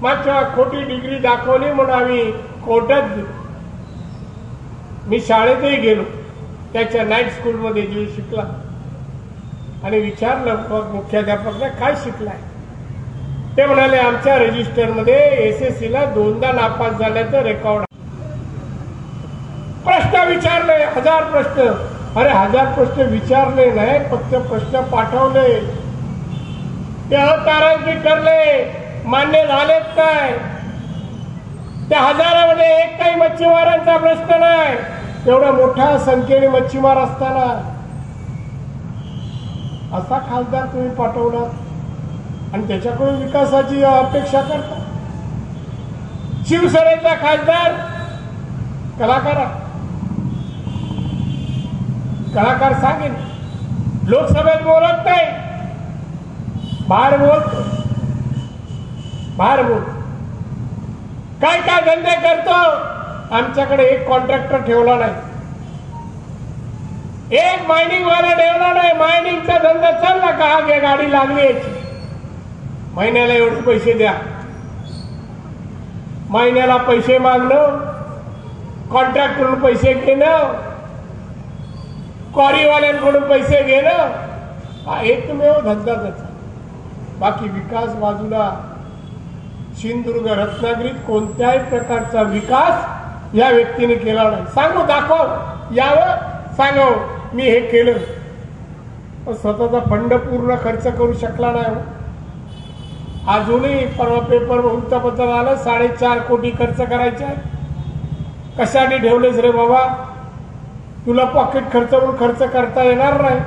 मागच्या खोटी डिग्री दाखवली म्हणून आम्ही कोर्टात गेलो. मी शाळेतही गेलो, त्याच्या नाईट स्कूलमध्ये जे शिकला, आणि विचारलं मुख्याध्यापकने काय शिकलाय. ते म्हणाले आमच्या रजिस्टरमध्ये SSC ला 2दा नापास झाल्याचं रेकॉर्ड. प्रश्न विचारले 1000 प्रश्न. अरे 1000 प्रश्न विचारले नाही, फक्त प्रश्न पाठवले, ते अतारांकित करले, मान्य झालेत काय. त्या 1000मध्ये एक काही मच्छीमारांचा प्रश्न नाही. एवढ्या मोठ्या संख्येने मच्छीमार असताना असा खासदार तुम्ही पाठवला आणि त्याच्याकडून विकासाची अपेक्षा करता. शिवसेनेचा खासदार कलाकार सांगेल, लोकसभेत बोलत नाही, बाहेर बोल. काय काय धंदे करतो. आमच्याकडे एक कॉन्ट्रॅक्टर ठेवला नाही, एक मायनिंग वाला ठेवला नाही. मायनिंगचा धंदा चालला का, हा गाडी लागली याची, महिन्याला एवढे पैसे द्या. महिन्याला पैसे मागणं, कॉन्ट्रॅक्टकडून पैसे घेणं, क्वारीवाल्यांकडून पैसे घेणं, हा एकमेव धंदा त्याचा. बाकी विकास बाजूला. सिंधुदुर्ग रत्नागिरीत कोणत्याही प्रकारचा विकास या व्यक्तीने केला नाही. सांगू, दाखव, यावं, सांगव मी हे केलं. पण स्वतःचा फंड पूर्ण खर्च करू शकला नाही. अजूनही परवा पेपर वृत्तपत्र आलं 4.5 कोटी खर्च करायचे. कशाने ठेवलेस रे बाबा, तुला पॉकेट खर्च म्हणून खर्च करता येणार नाही.